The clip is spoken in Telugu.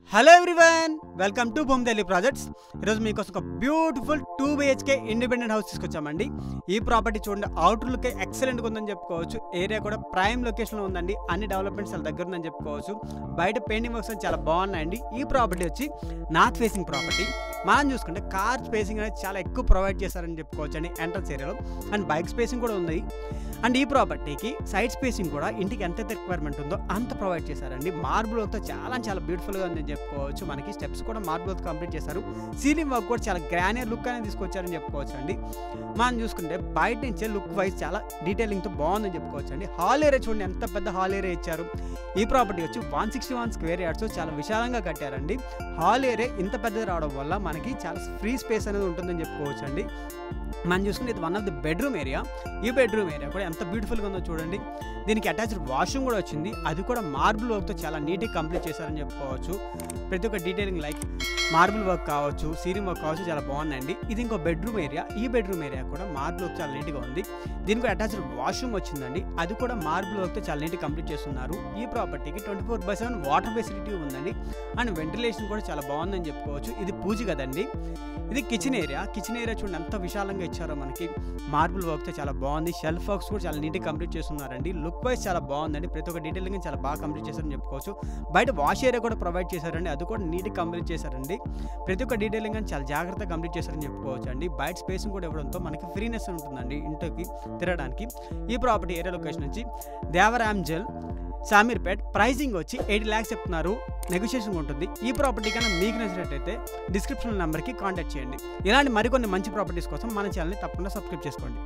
హలో ఎవ్రీవన్, వెల్కమ్ టు భూమి ఢిల్లీ ప్రాజెక్ట్స్. ఈరోజు మీకోసం ఒక బ్యూటిఫుల్ 2 BHK ఇండిపెండెంట్ హౌస్ తీసుకొచ్చామండి. ఈ ప్రాపర్టీ చూడండి, అవుటర్ లుక్ ఎక్సలెంట్గా ఉందని చెప్పుకోవచ్చు. ఏరియా కూడా ప్రైమ్ లొకేషన్లో ఉందండి. అన్ని డెవలప్మెంట్స్ చాలా దగ్గర ఉందని చెప్పుకోవచ్చు. బయట పెయింటింగ్ వర్క్స్ చాలా బాగున్నాయండి. ఈ ప్రాపర్టీ వచ్చి నార్త్ ఫేసింగ్ ప్రాపర్టీ. మనం చూసుకుంటే కార్ స్పేసింగ్ అనేది చాలా ఎక్కువ ప్రొవైడ్ చేశారని చెప్పుకోవచ్చు అండి ఎంట్రన్స్ ఏరియాలో. అండ్ బైక్ స్పేసింగ్ కూడా ఉంది. అండ్ ఈ ప్రాపర్టీకి సైడ్ స్పేసింగ్ కూడా ఇంటికి ఎంతైతే రిక్వైర్మెంట్ ఉందో అంత ప్రొవైడ్ చేశారండి. మార్బుల్ వర్క్తో చాలా బ్యూటిఫుల్గా ఉందని చెప్పుకోవచ్చు. మనకి స్టెప్స్ కూడా మార్బుల్ వర్క్ కంప్లీట్ చేశారు. సీలింగ్ వర్క్ కూడా చాలా గ్రానియర్ లుక్ అనేది తీసుకొచ్చారని చెప్పుకోవచ్చు అండి. మనం చూసుకుంటే బయట నుంచే లుక్ వైజ్ చాలా డీటెయిలింగ్తో బాగుందని చెప్పుకోవచ్చు అండి. హాల్ ఏరియా చూడండి, ఎంత పెద్ద హాల్ ఏరియా ఇచ్చారు. ఈ ప్రాపర్టీ వచ్చి 161 స్క్వేర్ యార్డ్స్ చాలా విశాలంగా కట్టారండి. హాల్ ఏరియా ఇంత పెద్దది రావడం వల్ల మనకి చాలా ఫ్రీ స్పేస్ అనేది ఉంటుందని చెప్పుకోవచ్చు అండి. మనం చూసుకుంటే ఇది one of the bedroom area. ఈ బెడ్రూమ్ ఏరియా కూడా ఎంత బ్యూటిఫుల్గా ఉందో చూడండి. దీనికి అటాచ్డ్ వాష్రూమ్ కూడా వచ్చింది. అది కూడా మార్బుల్ వర్క్తో చాలా నీట్గా కంప్లీట్ చేశారని చెప్పుకోవచ్చు. ప్రతి ఒక్క డీటెయిలింగ్ లైక్ మార్బుల్ వర్క్ కావచ్చు, సీలింగ్ వర్క్ కావచ్చు, చాలా బాగుందండి. ఇది ఇంకో బెడ్రూమ్ ఏరియా. ఈ బెడ్రూమ్ ఏరియా కూడా మార్బుల్ వర్క్ చాలా నీట్గా ఉంది. దీనికి అటాచ్డ్ వాష్రూమ్ వచ్చిందండి. అది కూడా మార్బుల్ వర్క్తో చాలా నీట్గా కంప్లీట్ చేస్తున్నారు. ఈ ప్రాపర్టీకి 24/7 వాటర్ ఫెసిలిటీ ఉందండి. అండ్ వెంటిలేషన్ కూడా చాలా బాగుందని చెప్పుకోవచ్చు. ఇది పూజ కదండి. ఇది కిచెన్ ఏరియా. కిచెన్ ఏరియా చూడండి ఎంత విశాలంగా ఇచ్చారో మనకి. మార్బుల్ వర్క్తో చాలా బాగుంది. షెల్ఫ్ వర్క్స్ కూడా చాలా నీట్గా కంప్లీట్ చేస్తున్నారండి. లుక్ వైజ్ చాలా బాగుందండి. ప్రతి ఒక్క డీటెయిలింగ్ చాలా బాగా కంప్లీట్ చేశారని చెప్పుకోవచ్చు. బయట వాష్ ఏరియా కూడా ప్రొవైడ్ చేశారండి. అది కూడా నీట్గా కంప్లీట్ చేశారండి. ప్రతి ఒక్క డీటెయిలింగ్ అని చాలా జాగ్రత్తగా కంప్లీట్ చేశారని చెప్పుకోవచ్చు అండి. బయట స్పేసింగ్ కూడా ఇవ్వడంతో మనకి ఫ్రీనెస్ ఉంటుందండి ఇంటికి తిరగడానికి. ఈ ప్రాపర్టీ ఏరియా లొకేషన్ నుంచి దేవరాంజల్, సామీర్పేట్. ప్రైజింగ్ వచ్చి 80 lakhs చెప్తున్నారు. నెగోషియేషన్ ఉంటుంది. ఈ ప్రాపర్టీ కన్నా మీకు నచ్చినట్టయితే డిస్క్రిప్షన్ నెంబర్కి కాంటాక్ట్ చేయండి. ఇలాంటి మరికొన్ని మంచి ప్రాపర్టీస్ కోసం మన ఛానల్ని తప్పకుండా సబ్స్క్రైబ్ చేసుకోండి.